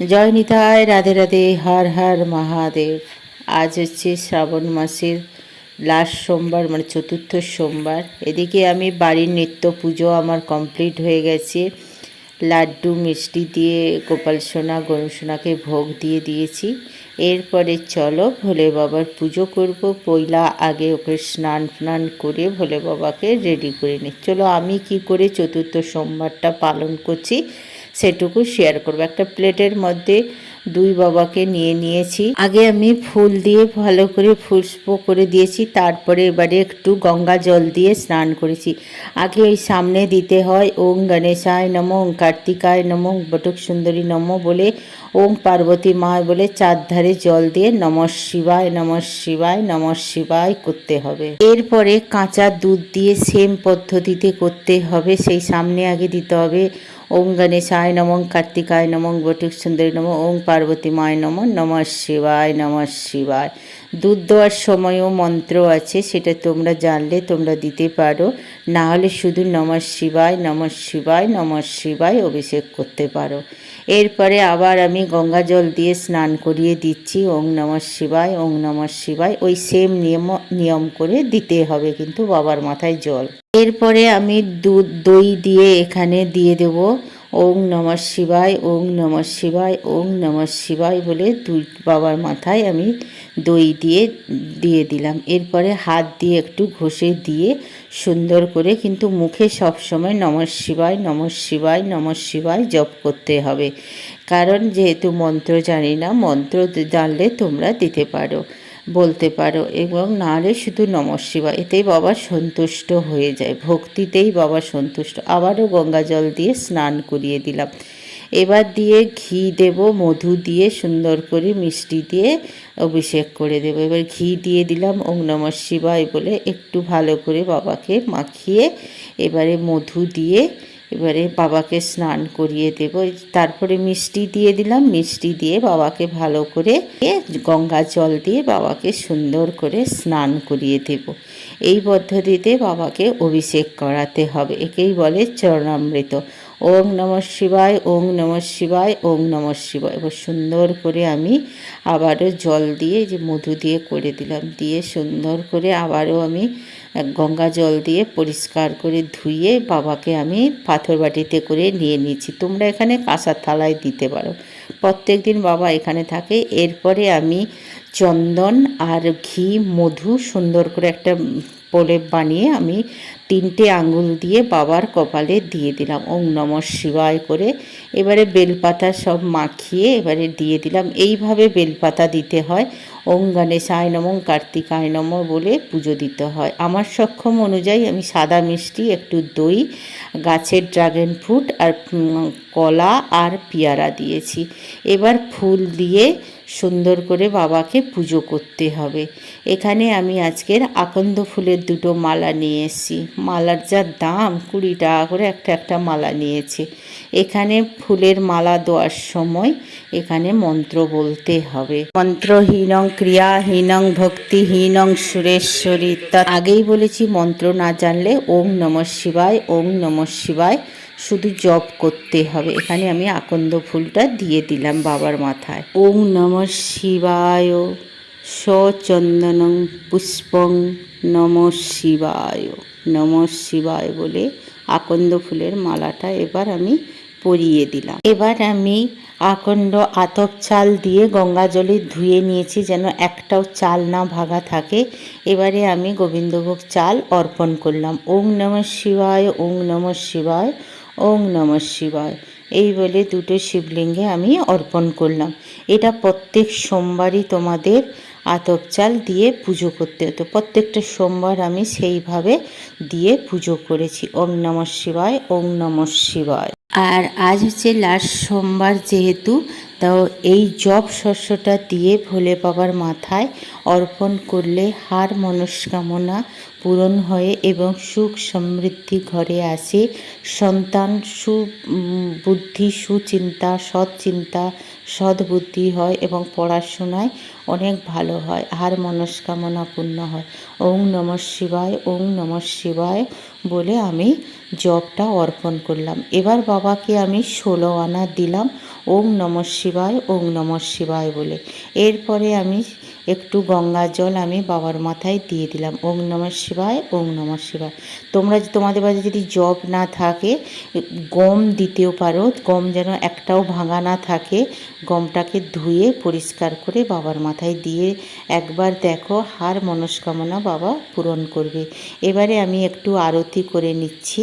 জয় নিতাই, রাধে রাধে, হর হর মহাদেব। আজ হচ্ছে শ্রাবণ মাসের লাস্ট সোমবার, মানে চতুর্থ সোমবার। এদিকে আমি বাড়ির নিত্য পুজো আমার কমপ্লিট হয়ে গেছে। লাড্ডু মিষ্টি দিয়ে গোপাল সোনা গরু সোনাকে ভোগ দিয়ে দিয়েছি। এরপরে চলো ভোলে বাবার পুজো করব। পয়লা আগে ওকে স্নান ফ্নান করে ভোলে বাবাকে রেডি করে নিই। চলো আমি কি করে চতুর্থ সোমবারটা পালন করছি সেটুকু শেয়ার করবো। একটা প্লেটের মধ্যে দুই বাবাকে নিয়ে নিয়েছি। আগে আমি ফুল দিয়ে ভালো করে ফুলস্পো করে দিয়েছি, তারপরে এবারে একটু গঙ্গা জল দিয়ে স্নান করেছি। আগে ওই সামনে দিতে হয় ওং গণেশায় নমঃ, ওং কার্তিকায় নমঃ, বটুক সুন্দরী নমঃ বলে, ওং পার্বতী মায় বলে চারধারে জল দিয়ে নমঃ শিবায় নমঃ শিবায় নমঃ শিবায় করতে হবে। এরপরে কাঁচা দুধ দিয়ে সেম পদ্ধতিতে করতে হবে। সেই সামনে আগে দিতে হবে ওং গণেশায় নমঃ, কার্তিকায় নমঃ, বটুক সুন্দরী নমঃ, ওং পার্বতী মায় নমঃ, নমঃ শিবায় নমঃ শিবায়। দুধ দেওয়ার সময়ও মন্ত্র আছে, সেটা তোমরা জানলে তোমরা দিতে পারো, না হলে শুধু নমঃ শিবায় নমঃ শিবায় নমঃ শিবায় অভিষেক করতে পারো। এরপরে আবার আমি গঙ্গা জল দিয়ে স্নান করিয়ে দিচ্ছি। ওং নমঃ শিবায় ওং নমঃ শিবায়, ওই সেম নিয়ম করে দিতে হবে কিন্তু বাবার মাথায় জল। এরপরে আমি দই দিয়ে এখানে দিয়ে দেব ওং নমঃ শিবায় ওং নমঃ শিবায় ওং নমঃ শিবায় বলে দুই বাবার মাথায় আমি দই দিয়ে দিলাম। এরপরে হাত দিয়ে একটু ঘষে দিয়ে সুন্দর করে, কিন্তু মুখে সবসময় নমঃ শিবায় নমঃ শিবায় নমঃ শিবায় জপ করতে হবে, কারণ যেহেতু মন্ত্র জানি না, মন্ত্র জানলে তোমরা দিতে পারো, বলতে পারো, এবং নাহলে শুধু নমঃ শিবায়, এতেই বাবা সন্তুষ্ট হয়ে যায়, ভক্তিতেই বাবা সন্তুষ্ট। আবারও গঙ্গা জল দিয়ে স্নান করিয়ে দিলাম। এবার দিয়ে ঘি দেব, মধু দিয়ে সুন্দর করে মিষ্টি দিয়ে অভিষেক করে দেব। এবার ঘি দিয়ে দিলাম ওং নমঃ শিবায় বলে একটু ভালো করে বাবাকে মাখিয়ে, এবারে মধু দিয়ে এবারে বাবাকে স্নান করিয়ে দেব। তারপরে মিষ্টি দিয়ে দিলাম, মিষ্টি দিয়ে বাবাকে ভালো করে গঙ্গা জল দিয়ে বাবাকে সুন্দর করে স্নান করিয়ে দেব। এই পদ্ধতিতে বাবাকে অভিষেক করাতে হবে, একেই বলে চরণামৃত। ওং নমঃ শিবায় ওং নমঃ শিবায় ওং নমঃ শিবায়। এবার সুন্দর করে আমি আবারও জল দিয়ে, যে মধু দিয়ে করে দিলাম, দিয়ে সুন্দর করে আবারও আমি গঙ্গা জল দিয়ে পরিষ্কার করে ধুয়ে বাবাকে আমি পাথর বাটিতে করে নিয়ে নিয়েছি। তোমরা এখানে কাঁসার থালায় দিতে পারো, প্রত্যেক দিন বাবা এখানে থাকে। এরপরে আমি চন্দন আর ঘি মধু সুন্দর করে একটা প্রলেপ বানিয়ে আমি 3টে আঙ্গুল দিয়ে বাবার কপালে দিয়ে দিলাম ওং নমঃ শিবায় করে। এবারে বেলপাতা সব মাখিয়ে এবারে দিয়ে দিলাম। এইভাবে বেলপাতা দিতে হয়। ওং গণেশায় নমঃ, কার্তিকায় নমঃ বলে পুজো দিতে হয়। আমার সক্ষম অনুযায়ী আমি সাদা মিষ্টি, একটু দই, গাছের ড্রাগন ফ্রুট আর কলা আর পেয়ারা দিয়েছি। এবার ফুল দিয়ে সুন্দর করে বাবাকে পুজো করতে হবে। এখানে আমি আজকের আকন্দ ফুলের 2টো মালা নিয়ে এসেছি। মালার যা দাম, 20 টাকা করে একটা মালা নিয়েছে। এখানে ফুলের মালা দেওয়ার সময় এখানে মন্ত্র বলতে হবে। মন্ত্রহীনং ক্রিয়াহীনং ভক্তিহীনং সুরেশ্বরী। তার আগেই বলেছি, মন্ত্র না জানলে ওং নমঃ শিবায় ওং নমঃ শিবায় শুধু জপ করতে হবে। এখানে আমি আকন্দ ফুলটা দিয়ে দিলাম বাবার মাথায়। ওং নমঃ শিবায় সচন্দনং পুষ্পং নমঃ শিবায় বলে আকন্দ ফুলের মালাটা এবার আমি পরিয়ে দিলাম। এবার আমি আকন্দ আতপ চাল দিয়ে গঙ্গা জলে ধুয়ে নিয়েছি, যেন একটাও চাল না ভাগা থাকে। এবারে আমি গোবিন্দভোগ চাল অর্পণ করলাম। ওং নমঃ শিবায় ওং নমঃ শিবায় ওং নমঃ শিবায় এই বলে 2টো শিবলিঙ্গে আমি অর্পণ করলাম। এটা প্রত্যেক সোমবারই তোমাদের আতপ চাল দিয়ে পুজো করতে হতো। প্রত্যেকটা সোমবার আমি সেইভাবে দিয়ে পুজো করেছি। ওং নমঃ শিবায় ওং নমঃ শিবায়। আর আজ হচ্ছে লাস্ট সোমবার যেহেতু, তাও এই জপ শস্যটা দিয়ে ভোলে বাবার মাথায় অর্পণ করলে হার মনস্কামনা পূরণ হয় এবং সুখ সমৃদ্ধি ঘরে আসে। সন্তান সুবুদ্ধি, সুচিন্তা, সৎচিন্তা, সদ্বুদ্ধি হয় এবং পড়াশোনায় অনেক ভালো হয়, হার মনস্কামনা পূর্ণ হয়। ওং নমঃ শিবায় ওং নমঃ শিবায় বলে আমি জপটা অর্পণ করলাম। এবার বাবাকে আমি 16 আনা দিলাম। ওং নমঃ শিবায়। শিবায়, ওং নমঃ শিবায় বলে। এরপরে আমি একটু গঙ্গা জল আমি বাবার মাথায় দিয়ে দিলাম, ওং নমঃ শিবায়, ওং নমঃ শিবায়। তোমাদের বাড়িতে যদি জব না থাকে গম দিতেও পারো, গম যেন একটাও ভাঙা না থাকে, গমটাকে ধুয়ে পরিষ্কার করে বাবার মাথায় দিয়ে একবার দেখো, হার মনস্কামনা বাবা পূরণ করবে। এবারে আমি একটু আরতি করে নিচ্ছি,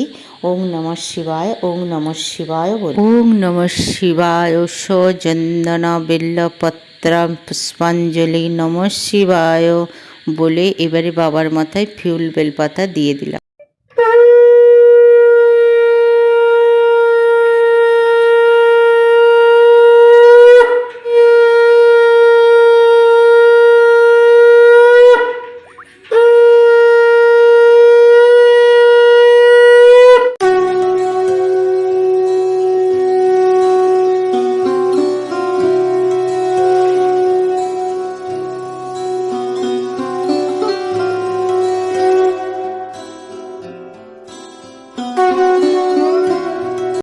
ওং নমঃ শিবায়, ওং নমঃ শিবায় বলে। ওং নমঃ শিবায় সচন্দন বেল্লপত্রম পুষ্পাঞ্জলি নমঃ শিবায় বলে এবারে বাবার মাথায় ফুল বেলপাতা দিয়ে দিলাম।